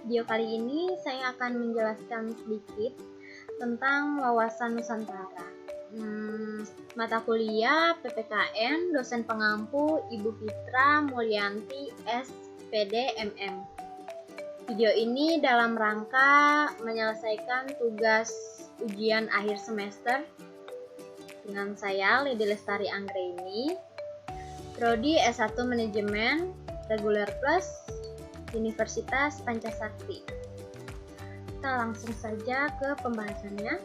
Video kali ini saya akan menjelaskan sedikit tentang wawasan Nusantara. Mata kuliah PPKN, dosen pengampu Ibu Fitra Mulyanti SPD MM. Video ini dalam rangka menyelesaikan tugas ujian akhir semester dengan saya Lady Lestari Anggraini, Prodi S1 Manajemen Reguler Plus Universitas Pancasakti. Kita langsung saja ke pembahasannya.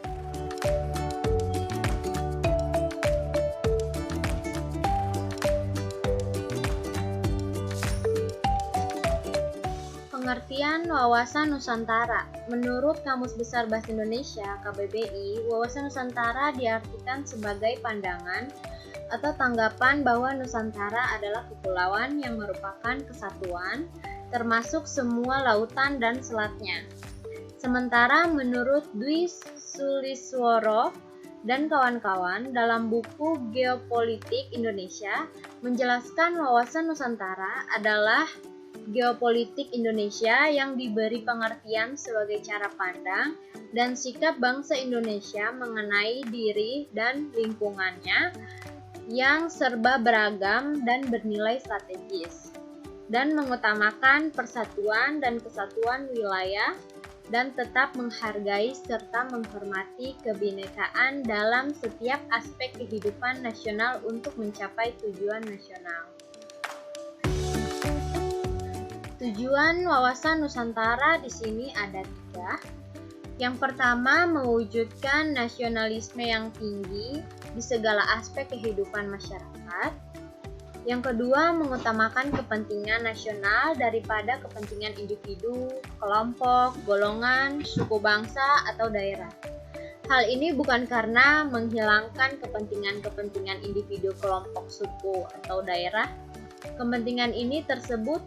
Pengertian wawasan Nusantara. Menurut Kamus Besar Bahasa Indonesia KBBI, wawasan Nusantara diartikan sebagai pandangan atau tanggapan bahwa Nusantara adalah kepulauan yang merupakan kesatuan, termasuk semua lautan dan selatnya. Sementara menurut Dwi Sulisworo dan kawan-kawan dalam buku Geopolitik Indonesia menjelaskan wawasan Nusantara adalah geopolitik Indonesia yang diberi pengertian sebagai cara pandang dan sikap bangsa Indonesia mengenai diri dan lingkungannya yang serba beragam dan bernilai strategis, dan mengutamakan persatuan dan kesatuan wilayah dan tetap menghargai serta menghormati kebinekaan dalam setiap aspek kehidupan nasional untuk mencapai tujuan nasional. Tujuan wawasan Nusantara di sini ada 3. Yang pertama, mewujudkan nasionalisme yang tinggi di segala aspek kehidupan masyarakat. Yang kedua, mengutamakan kepentingan nasional daripada kepentingan individu, kelompok, golongan, suku bangsa, atau daerah. Hal ini bukan karena menghilangkan kepentingan-kepentingan individu, kelompok, suku, atau daerah. Kepentingan ini tersebut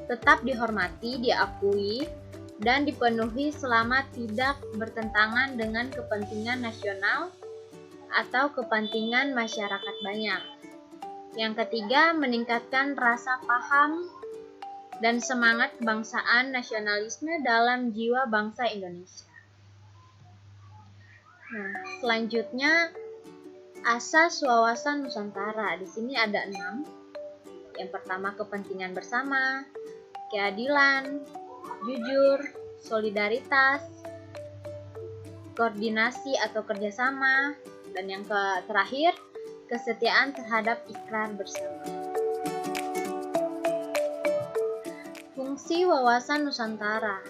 tetap dihormati, diakui, dan dipenuhi selama tidak bertentangan dengan kepentingan nasional atau kepentingan masyarakat banyak. Yang ketiga, meningkatkan rasa paham dan semangat kebangsaan nasionalisme dalam jiwa bangsa Indonesia. Nah, selanjutnya asas wawasan Nusantara. Di sini ada 6. Yang pertama, kepentingan bersama, keadilan, jujur, solidaritas, koordinasi atau kerjasama, dan yang terakhir, kesetiaan terhadap ikrar bersama. Fungsi wawasan Nusantara.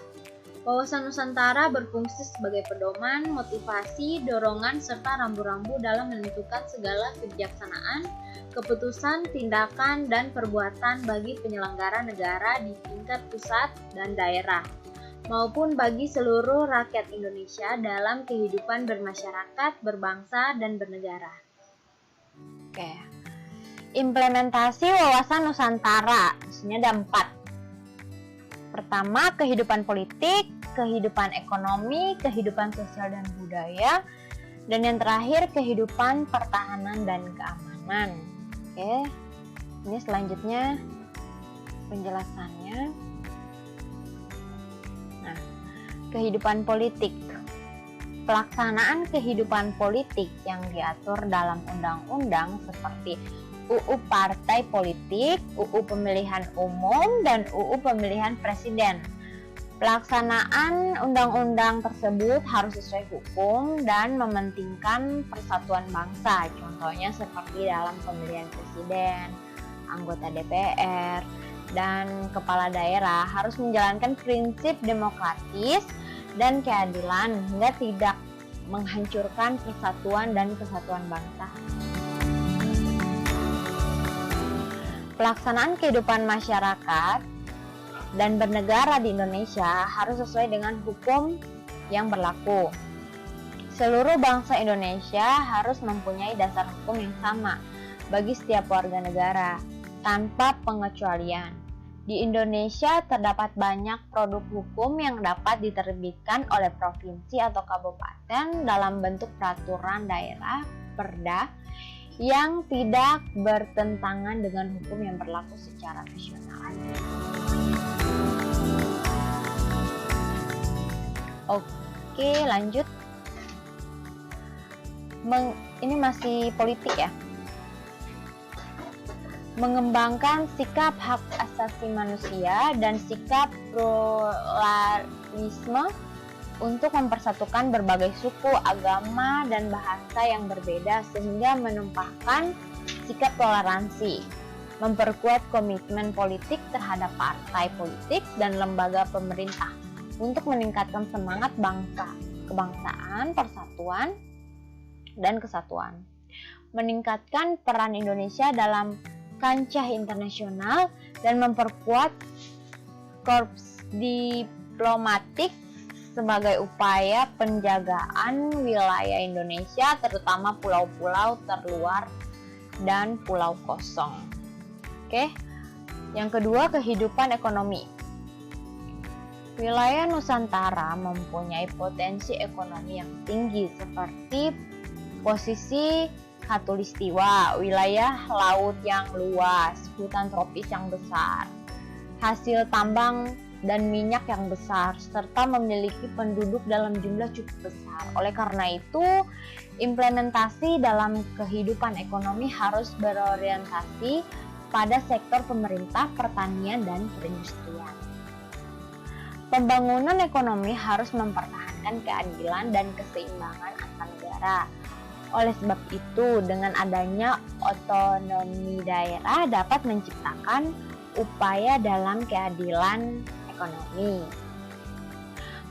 Wawasan Nusantara berfungsi sebagai pedoman, motivasi, dorongan, serta rambu-rambu dalam menentukan segala kebijaksanaan, keputusan, tindakan, dan perbuatan bagi penyelenggara negara di tingkat pusat dan daerah, maupun bagi seluruh rakyat Indonesia dalam kehidupan bermasyarakat, berbangsa, dan bernegara. Oke. Implementasi wawasan Nusantara. Di sini ada 4. Pertama, kehidupan politik, kehidupan ekonomi, kehidupan sosial dan budaya, dan yang terakhir, kehidupan pertahanan dan keamanan. Oke. Ini selanjutnya penjelasannya. Nah, kehidupan politik. Pelaksanaan kehidupan politik yang diatur dalam undang-undang seperti UU Partai Politik, UU Pemilihan Umum, dan UU Pemilihan Presiden. Pelaksanaan undang-undang tersebut harus sesuai hukum dan mementingkan persatuan bangsa. Contohnya seperti dalam pemilihan presiden, anggota DPR, dan kepala daerah harus menjalankan prinsip demokratis dan keadilan hingga tidak menghancurkan persatuan dan kesatuan bangsa. Pelaksanaan kehidupan masyarakat dan bernegara di Indonesia harus sesuai dengan hukum yang berlaku. Seluruh bangsa Indonesia harus mempunyai dasar hukum yang sama bagi setiap warga negara, tanpa pengecualian. Di Indonesia terdapat banyak produk hukum yang dapat diterbitkan oleh provinsi atau kabupaten dalam bentuk peraturan daerah, perda, yang tidak bertentangan dengan hukum yang berlaku secara nasional. Oke, lanjut. Ini masih politik ya. Mengembangkan sikap hak asasi manusia dan sikap pluralisme untuk mempersatukan berbagai suku, agama, dan bahasa yang berbeda sehingga menumpahkan sikap toleransi, memperkuat komitmen politik terhadap partai politik dan lembaga pemerintah untuk meningkatkan semangat bangsa, kebangsaan, persatuan, dan kesatuan, meningkatkan peran Indonesia dalam kancah internasional dan memperkuat korps diplomatik sebagai upaya penjagaan wilayah Indonesia, terutama pulau-pulau terluar dan pulau kosong. Oke. Yang kedua, kehidupan ekonomi. Wilayah Nusantara mempunyai potensi ekonomi yang tinggi seperti posisi Khatulistiwa, wilayah laut yang luas, hutan tropis yang besar, hasil tambang dan minyak yang besar, serta memiliki penduduk dalam jumlah cukup besar. Oleh karena itu, implementasi dalam kehidupan ekonomi harus berorientasi pada sektor pemerintah, pertanian, dan perindustrian. Pembangunan ekonomi harus mempertahankan keadilan dan keseimbangan antar negara. Oleh sebab itu, dengan adanya otonomi daerah dapat menciptakan upaya dalam keadilan ekonomi.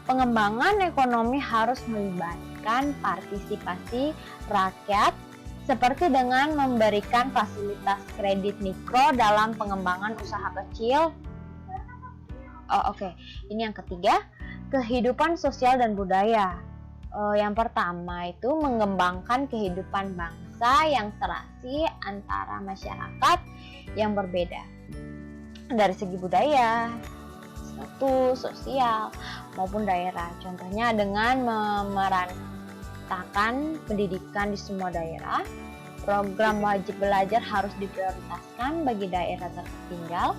Pengembangan ekonomi harus melibatkan partisipasi rakyat seperti dengan memberikan fasilitas kredit mikro dalam pengembangan usaha kecil. Ini yang ketiga, kehidupan sosial dan budaya. Yang pertama itu mengembangkan kehidupan bangsa yang serasi antara masyarakat yang berbeda dari segi budaya, status sosial maupun daerah. Contohnya dengan memeratakan pendidikan di semua daerah. Program wajib belajar harus diprioritaskan bagi daerah tertinggal.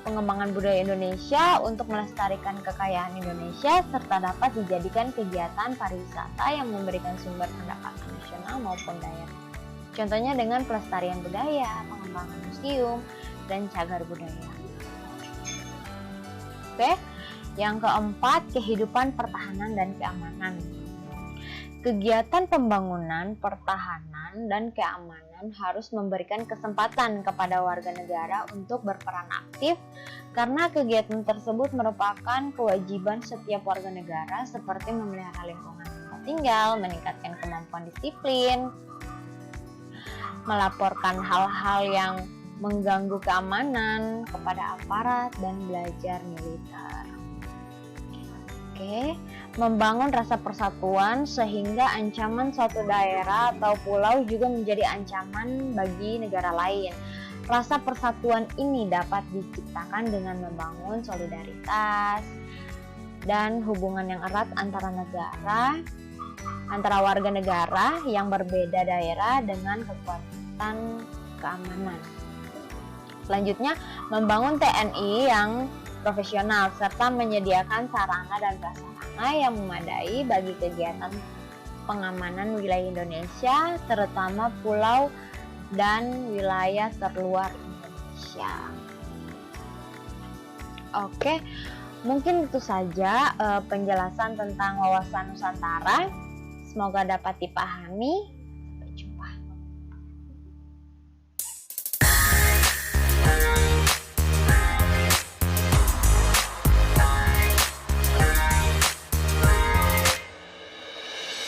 Pengembangan budaya Indonesia untuk melestarikan kekayaan Indonesia serta dapat dijadikan kegiatan pariwisata yang memberikan sumber pendapatan nasional maupun daerah. Contohnya dengan pelestarian budaya, pengembangan museum, dan cagar budaya. Oke, yang keempat, kehidupan pertahanan dan keamanan. Kegiatan pembangunan, pertahanan, dan keamanan harus memberikan kesempatan kepada warga negara untuk berperan aktif karena kegiatan tersebut merupakan kewajiban setiap warga negara seperti memelihara lingkungan tempat tinggal, meningkatkan kemampuan disiplin, melaporkan hal-hal yang mengganggu keamanan kepada aparat, dan belajar militer. Oke, membangun rasa persatuan sehingga ancaman suatu daerah atau pulau juga menjadi ancaman bagi negara lain. Rasa persatuan ini dapat diciptakan dengan membangun solidaritas dan hubungan yang erat antara warga negara yang berbeda daerah dengan kekuatan keamanan. Selanjutnya, membangun TNI yang profesional serta menyediakan sarana dan prasarana yang memadai bagi kegiatan pengamanan wilayah Indonesia, terutama pulau dan wilayah terluar Indonesia. Oke, mungkin itu saja penjelasan tentang wawasan Nusantara. Semoga dapat dipahami.